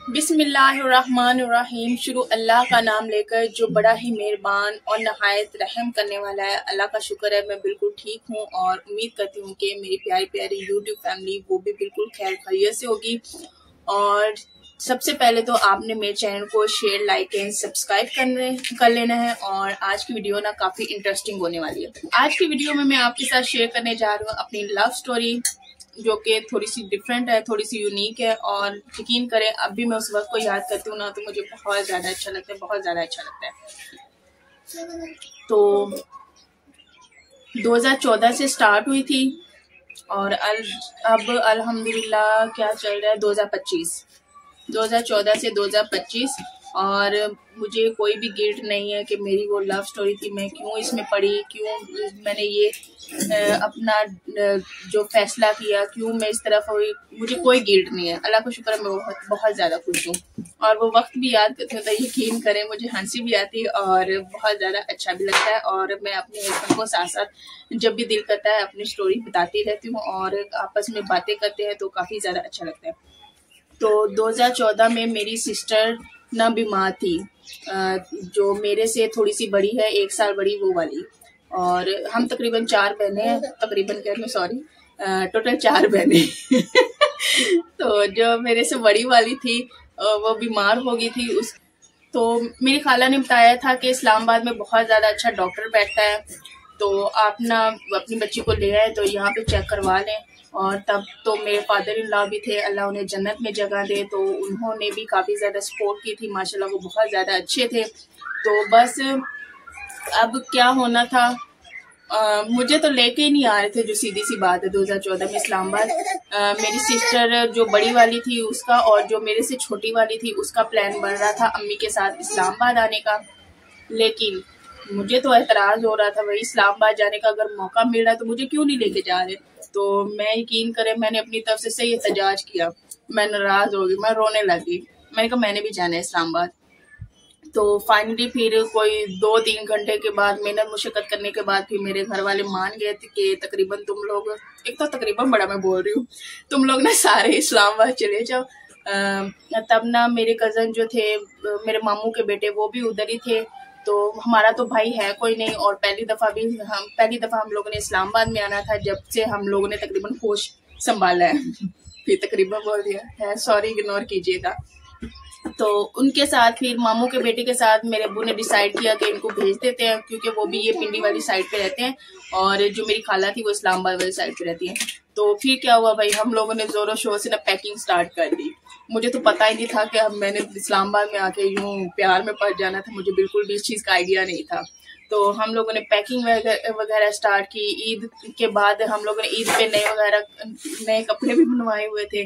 बिस्मिल्लाहिर्रहमानिर्रहीम। शुरू अल्लाह का नाम लेकर जो बड़ा ही मेहरबान और नहायत रहम करने वाला है। अल्लाह का शुक्र है मैं बिल्कुल ठीक हूँ और उम्मीद करती हूँ कि मेरी प्यारी प्यारी यूट्यूब फैमिली वो भी बिल्कुल खैर खैरियत से होगी। और सबसे पहले तो आपने मेरे चैनल को शेयर, लाइक एंड सब्सक्राइब कर लेना है। और आज की वीडियो ना काफी इंटरेस्टिंग होने वाली है। आज की वीडियो में मैं आपके साथ शेयर करने जा रही हूँ अपनी लव स्टोरी, जो कि थोड़ी सी डिफरेंट है, थोड़ी सी यूनिक है। और यकीन करें अब भी मैं उस वक्त को याद करती हूँ ना तो मुझे बहुत ज्यादा अच्छा लगता है, बहुत ज्यादा अच्छा लगता है। तो 2014 से स्टार्ट हुई थी और अब अल्हम्दुलिल्लाह क्या चल रहा है 2014 से 2025। और मुझे कोई भी गिल्ट नहीं है कि मेरी वो लव स्टोरी थी, मैं क्यों इसमें पड़ी, क्यों मैंने ये अपना जो फैसला किया, क्यों मैं इस तरफ हुई, मुझे कोई गिल्ट नहीं है। अल्लाह का शुक्र है मैं बहुत बहुत ज़्यादा खुश हूँ। और वो वक्त भी याद करते हैं तो यकीन करें मुझे हंसी भी आती है और बहुत ज़्यादा अच्छा भी लगता है। और मैं अपने हस्बैंड को साथ साथ जब भी दिल करता है अपनी स्टोरी बताती रहती हूँ और आपस में बातें करते हैं तो काफ़ी ज़्यादा अच्छा लगता है। तो 2014 में मेरी सिस्टर ना बीमार थी, जो मेरे से थोड़ी सी बड़ी है, 1 साल बड़ी वो वाली। और हम तकरीबन 4 बहनें हैं, तकरीबन कह लो सॉरी टोटल 4 बहनें तो जो मेरे से बड़ी वाली थी वो बीमार हो गई थी। तो मेरी खाला ने बताया था कि इस्लामाबाद में बहुत ज़्यादा अच्छा डॉक्टर बैठता है, तो आप ना अपनी बच्ची को ले आए तो यहाँ पे चेक करवा लें। और तब तो मेरे फादर इन लॉ भी थे, अल्लाह उन्हें जन्नत में जगह दे, तो उन्होंने भी काफ़ी ज़्यादा सपोर्ट की थी, माशाल्लाह वो बहुत ज़्यादा अच्छे थे। तो बस अब क्या होना था, मुझे तो लेके ही नहीं आ रहे थे, जो सीधी सी बात है। 2014 में इस्लामाबाद मेरी सिस्टर जो बड़ी वाली थी उसका और जो मेरे से छोटी वाली थी उसका प्लान बन रहा था अम्मी के साथ इस्लामाबाद आने का। लेकिन मुझे तो एतराज हो रहा था भाई, इस्लामाबाद जाने का अगर मौका मिल रहा है तो मुझे क्यों नहीं लेके जा रहे। तो मैं यकीन करें मैंने अपनी तरफ से सही एहतजाज किया, मैं नाराज हो गई, मैं रोने लगी। मैंने कहा मैंने भी जाना है इस्लामाबाद। तो फाइनली फिर कोई 2-3 घंटे के बाद मेहनत मुशक्कत करने के बाद फिर मेरे घर वाले मान गए थे कि तकरीबन तुम लोग, एक तो तकरीबन बड़ा मैं बोल रही हूँ, तुम लोग ना सारे इस्लामाबाद चले जाओ। तब ना मेरे कज़न जो थे, मेरे मामू के बेटे, वो भी उधर ही थे। तो हमारा तो भाई है कोई नहीं, और पहली दफ़ा हम लोगों ने इस्लामाबाद में आना था जब से हम लोगों ने तकरीबन होश संभाला है फिर तकरीबन बोल दिया है, सॉरी इग्नोर कीजिएगा। तो उनके साथ फिर मामू के बेटे के साथ मेरे अब्बू ने डिसाइड किया कि इनको भेज देते हैं, क्योंकि वो भी ये पिंडी वाली साइड पे रहते हैं और जो मेरी खाला थी वो इस्लामाबाद वाली साइड पे रहती है। तो फिर क्या हुआ भाई, हम लोगों ने जोरों शोर से ना पैकिंग स्टार्ट कर दी। मुझे तो पता ही नहीं था कि अब मैंने इस्लामाबाद में आके यूं प्यार में पड़ जाना था, मुझे बिल्कुल भी इस चीज़ का आइडिया नहीं था। तो हम लोगों ने पैकिंग वगैरह स्टार्ट की। ईद के बाद हम लोगों ने ईद पे नए कपड़े भी बनवाए हुए थे,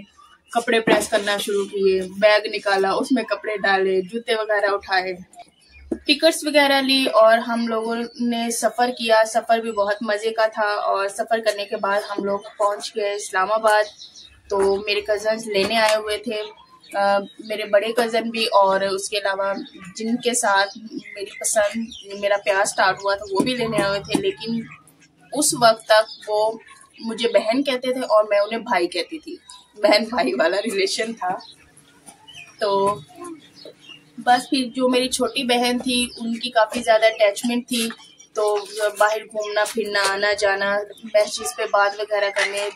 कपड़े प्रेस करना शुरू किए, बैग निकाला, उसमें कपड़े डाले, जूते वगैरह उठाए, टिकट्स वगैरह ली और हम लोगों ने सफ़र किया। सफ़र भी बहुत मज़े का था और सफ़र करने के बाद हम लोग पहुंच गए इस्लामाबाद। तो मेरे कज़न्स लेने आए हुए थे, मेरे बड़े कज़न भी, और उसके अलावा जिनके साथ मेरा प्यार स्टार्ट हुआ था वो भी लेने आए हुए थे। लेकिन उस वक्त तक वो मुझे बहन कहते थे और मैं उन्हें भाई कहती थी, बहन भाई वाला रिलेशन था। तो बस फिर जो मेरी छोटी बहन थी उनकी काफ़ी ज़्यादा अटैचमेंट थी, तो बाहर घूमना फिरना, आना जाना, मैसेज पे बात वगैरह करने,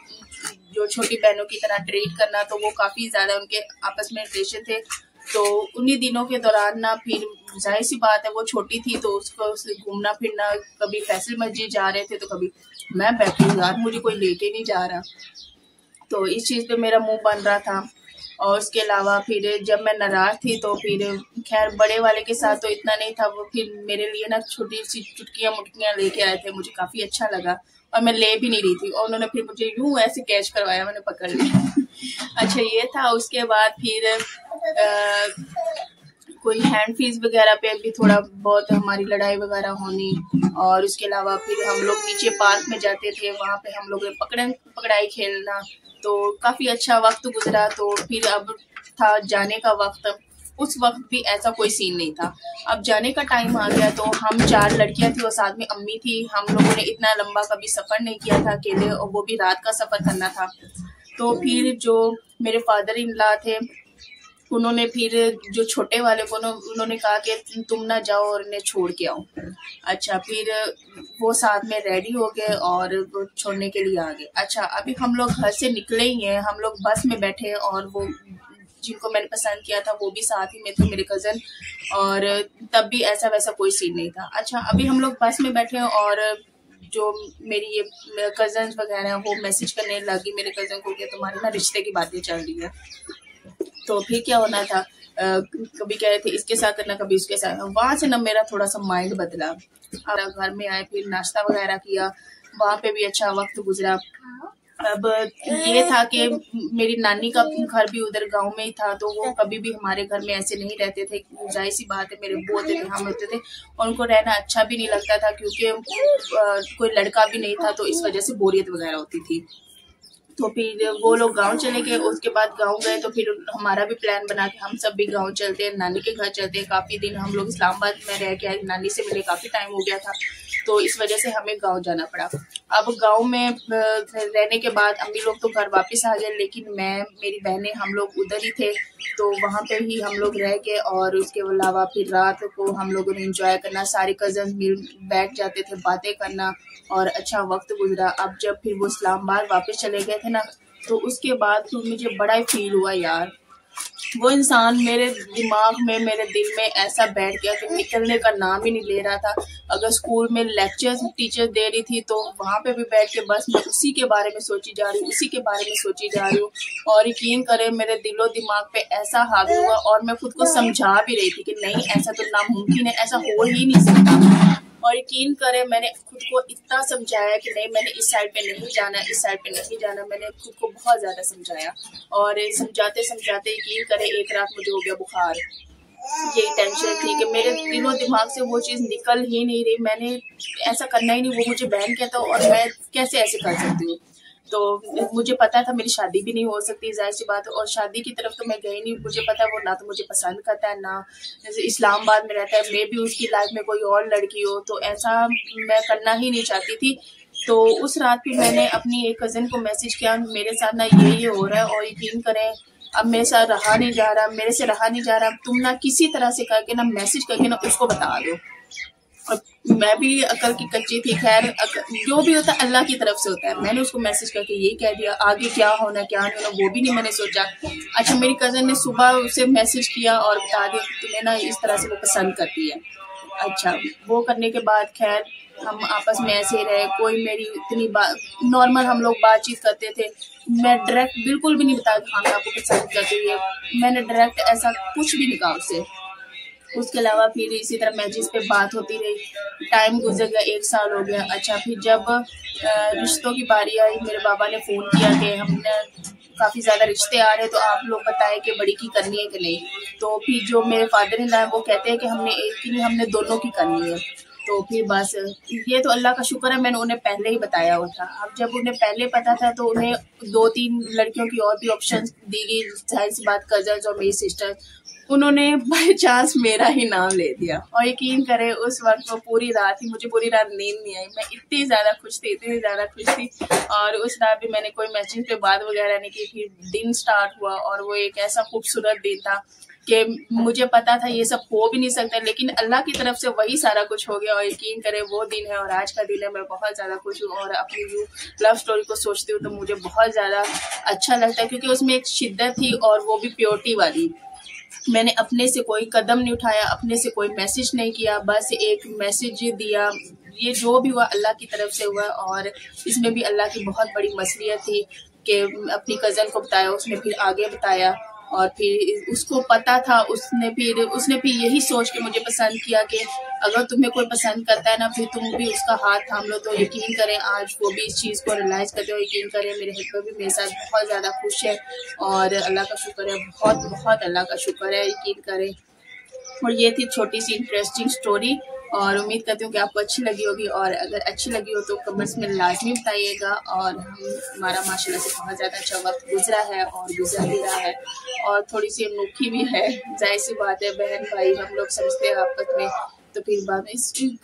जो छोटी बहनों की तरह ट्रीट करना, तो वो काफ़ी ज़्यादा उनके आपस में रिलेशन थे। तो उन्हीं दिनों के दौरान ना फिर जाहिर सी बात है वो छोटी थी तो उसको घूमना फिरना, कभी फैसल मस्जिद जा रहे थे तो कभी मैं बैठी हूँ यार मुझे कोई लेके नहीं जा रहा, तो इस चीज़ पे मेरा मुंह बन रहा था। और उसके अलावा फिर जब मैं नाराज़ थी तो फिर खैर बड़े वाले के साथ तो इतना नहीं था, वो फिर मेरे लिए ना छोटी सी चुटकियाँ मुटकियाँ लेके आए थे, मुझे काफ़ी अच्छा लगा और मैं ले भी नहीं रही थी और उन्होंने फिर मुझे यूं ऐसे कैच करवाया, मैंने पकड़ लिया अच्छा ये था। उसके बाद फिर कोई हैंड फीस वगैरह पे भी थोड़ा बहुत हमारी लड़ाई वगैरह होनी, और उसके अलावा फिर हम लोग नीचे पार्क में जाते थे, वहाँ पे हम लोग ने पकड़ाई खेलना, तो काफ़ी अच्छा वक्त गुजरा। तो फिर अब था जाने का वक्त, उस वक्त भी ऐसा कोई सीन नहीं था। अब जाने का टाइम आ गया तो हम 4 लड़कियां थी और साथ में अम्मी थी। हम लोगों ने इतना लंबा कभी सफ़र नहीं किया था अकेले, और वो भी रात का सफ़र करना था। तो फिर जो मेरे फादर इन लॉ थे उन्होंने फिर जो छोटे वाले को उन्होंने कहा कि तुम ना जाओ और इन्हें छोड़ के आओ। अच्छा, फिर वो साथ में रेडी हो गए और वो छोड़ने के लिए आ गए। अच्छा, अभी हम लोग घर से निकले ही हैं, हम लोग बस में बैठे और वो जिनको मैंने पसंद किया था वो भी साथ ही में थे, मेरे कज़न, और तब भी ऐसा वैसा कोई सीन नहीं था। अच्छा, अभी हम लोग बस में बैठे और जो मेरी ये कज़न्स वगैरह हैं वो मैसेज करने लगी मेरे कज़न को कि तुम्हारी ना रिश्ते की बातें चल रही है। तो फिर क्या होना था, कभी कह रहे थे इसके साथ करना, कभी उसके साथ। वहां से ना मेरा थोड़ा सा माइंड बदला। घर में आए, फिर नाश्ता वगैरह किया, वहां पे भी अच्छा वक्त गुजरा। अब ये था कि मेरी नानी का घर भी उधर गांव में ही था, तो वो कभी भी हमारे घर में ऐसे नहीं रहते थे। जाहिर सी बात है, मेरे वो होते थे, हम होते थे, और उनको रहना अच्छा भी नहीं लगता था क्योंकि कोई लड़का भी नहीं था, तो इस वजह से बोरियत वगैरह होती थी। तो फिर वो लोग गांव चले गए। उसके बाद गांव गए तो फिर हमारा भी प्लान बना कि हम सब भी गांव चलते हैं, नानी के घर चलते हैं। काफी दिन हम लोग इस्लामाबाद में रह के आए, नानी से मिले, काफी टाइम हो गया था, तो इस वजह से हमें गांव जाना पड़ा। अब गांव में रहने के बाद अम्मी लोग तो घर वापस आ गए, लेकिन मैं, मेरी बहनें, हम लोग उधर ही थे, तो वहां पे ही हम लोग रह के, और उसके अलावा फिर रात को हम लोगों ने एंजॉय करना, सारे कजन मिल बैठ जाते थे, बातें करना, और अच्छा वक्त गुजरा। अब जब फिर वो इस्लामाबाद वापस चले गए थे ना, तो उसके बाद तो मुझे बड़ा ही फील हुआ यार। वो इंसान मेरे दिमाग में, मेरे दिल में ऐसा बैठ गया कि निकलने का नाम ही नहीं ले रहा था। अगर स्कूल में लेक्चर्स टीचर दे रही थी तो वहां पे भी बैठ के बस मैं उसी के बारे में सोची जा रही हूँ, उसी के बारे में सोची जा रही हूँ। और यकीन करें, मेरे दिलो दिमाग पे ऐसा हावी हुआ, और मैं खुद को समझा भी रही थी कि नहीं, ऐसा तो नामुमकिन है, ऐसा हो ही नहीं सकता। और यकीन करें, मैंने खुद को इतना समझाया कि नहीं, मैंने इस साइड पे नहीं जाना, इस साइड पे नहीं जाना। मैंने खुद को बहुत ज्यादा समझाया, और समझाते समझाते यकीन करें एक रात मुझे हो गया बुखार। यही टेंशन थी कि मेरे दिलो दिमाग से वो चीज निकल ही नहीं रही। मैंने ऐसा करना ही नहीं, वो मुझे बहन कहता और मैं कैसे ऐसे कर सकती हूँ। तो मुझे पता था मेरी शादी भी नहीं हो सकती, जाहिर सी बात है, और शादी की तरफ तो मैं गई नहीं। मुझे पता है वो ना तो मुझे पसंद करता है, ना जैसे इस्लामाबाद में रहता है, मैं भी उसकी लाइफ में कोई और लड़की हो, तो ऐसा मैं करना ही नहीं चाहती थी। तो उस रात भी मैंने अपनी एक कज़न को मैसेज किया, मेरे साथ ना ये हो रहा है, और यकीन करें अब मेरे साथ रहा नहीं जा रहा, मेरे से रहा नहीं जा रहा, तुम ना किसी तरह से करके ना मैसेज करके ना उसको बता दो। और मैं भी अकल की कच्ची थी, खैर जो भी होता है अल्लाह की तरफ से होता है। मैंने उसको मैसेज करके यही कह दिया, आगे क्या होना क्या नहीं होना वो भी नहीं मैंने सोचा। अच्छा, मेरी कज़न ने सुबह उसे मैसेज किया और बता दिया कि तुम्हें ना इस तरह से वो पसंद करती है। अच्छा, वो करने के बाद खैर हम आपस में ऐसे ही रहे, कोई मेरी इतनी बात, नॉर्मल हम लोग बातचीत करते थे। मैं डायरेक्ट बिल्कुल भी नहीं बताया कि हाँ मैं आपको पसंद करती है, मैंने डायरेक्ट ऐसा कुछ भी नहीं कहा उससे। उसके अलावा फिर इसी तरह मैसेज पे बात होती रही, टाइम गुजर गया, 1 साल हो गया। अच्छा, फिर जब रिश्तों की बारी आई, मेरे बाबा ने फ़ोन किया कि हमने काफ़ी ज़्यादा रिश्ते आ रहे हैं, तो आप लोग बताएं कि बड़ी की करनी है कि नहीं। तो फिर जो मेरे फादर इन लॉ है वो कहते हैं कि हमने एक की नहीं, हमने दोनों की करनी है। तो फिर बस ये तो अल्लाह का शुक्र है, मैंने उन्हें पहले ही बताया हुआ था। अब जब उन्हें पहले पता था तो उन्हें 2-3 लड़कियों की और भी ऑप्शन दी गई, जाहिर सी बात कजन्स और मेरी सिस्टर, उन्होंने बाय चांस मेरा ही नाम ले दिया। और यकीन करें उस वक्त वो पूरी रात ही, मुझे पूरी रात नींद नहीं आई, मैं इतनी ज़्यादा खुश थी, इतनी ज़्यादा खुश थी। और उस रात भी मैंने कोई मैसेज पे बात वगैरह नहीं की। फिर दिन स्टार्ट हुआ और वो एक ऐसा खूबसूरत दिन था कि मुझे पता था ये सब हो भी नहीं सकता, लेकिन अल्लाह की तरफ से वही सारा कुछ हो गया। और यकीन करें वो दिन है और आज का दिन है, मैं बहुत ज़्यादा खुश हूँ। और अपनी जो लव स्टोरी को सोचती हूँ तो मुझे बहुत ज़्यादा अच्छा लगता है, क्योंकि उसमें एक शिद्दत थी और वो भी प्योरिटी वाली। मैंने अपने से कोई कदम नहीं उठाया, अपने से कोई मैसेज नहीं किया, बस एक मैसेज दिया। ये जो भी हुआ अल्लाह की तरफ से हुआ, और इसमें भी अल्लाह की बहुत बड़ी मसलियत थी कि अपनी कज़न को बताया, उसने फिर आगे बताया, और फिर उसको पता था, उसने फिर यही सोच के मुझे पसंद किया कि अगर तुम्हें कोई पसंद करता है ना, फिर तुम भी उसका हाथ थाम लो। तो यकीन करें आज वो भी इस चीज़ को रियलाइज करते हो। यकीन करें मेरे हस्बैंड भी मेरे साथ बहुत ज़्यादा खुश है, और अल्लाह का शुक्र है, बहुत बहुत अल्लाह का शुक्र है, यकीन करें। और ये थी छोटी सी इंटरेस्टिंग स्टोरी, और उम्मीद करती हूँ कि आपको अच्छी लगी होगी। और अगर अच्छी लगी हो तो कमेंट्स में लाजमी बताइएगा। और हमारा माशाल्लाह से बहुत ज़्यादा अच्छा वक्त गुजरा है और गुजर भी रहा है, और थोड़ी सी अनोखी भी है, जाहिर सी बात है, बहन भाई हम लोग समझते हैं आपस में तो फिर बाद में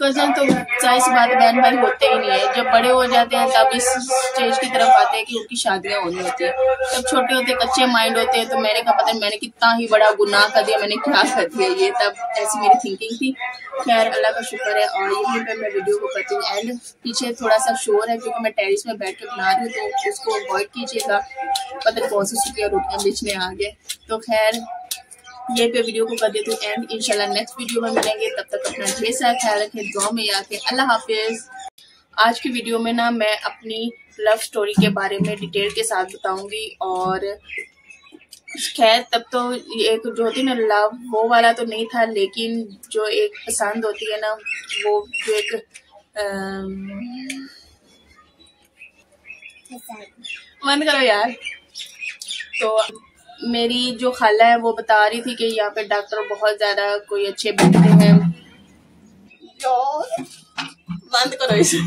कजन तो जाहिर सी बात बहन भाई होते ही नहीं है। जब बड़े हो जाते हैं तब इस स्टेज की तरफ आते हैं कि उनकी शादियां होनी होती है। जब छोटे होते कच्चे माइंड होते हैं तो मैंने कहा पता नहीं मैंने कितना ही बड़ा गुनाह कर दिया, मैंने क्या कर दिया ये, तब ऐसी मेरी थिंकिंग थी। खैर अल्लाह का शुक्र है। और यहीं पर मैं वीडियो को करती हूँ एंड। पीछे थोड़ा सा शोर है क्योंकि मैं टेरिस में बैठ के बना रही हूँ, तो उसको अवॉइड कीजिएगा। पता नहीं कौन सी सूखी रोटियाँ बीच में आ गए। तो खैर ये पे वीडियो को कर देती हूँ एंड इंशाल्लाह नेक्स्ट वीडियो में मिलेंगे। तब तक अपना ढेर सारा ख्याल रखें, दुआ में याद रखें। अल्लाह हाफिज। आज की वीडियो में ना मैं अपनी लव स्टोरी के बारे में डिटेल के साथ बताऊंगी। और खैर तब तो एक जो होती ना लव वो वाला तो नहीं था, लेकिन जो एक पसंद होती है ना वो जो एक मन करो यार। तो मेरी जो खाला है वो बता रही थी कि यहाँ पे डॉक्टर बहुत ज्यादा कोई अच्छे बैठते हैं। बंद करो इसे।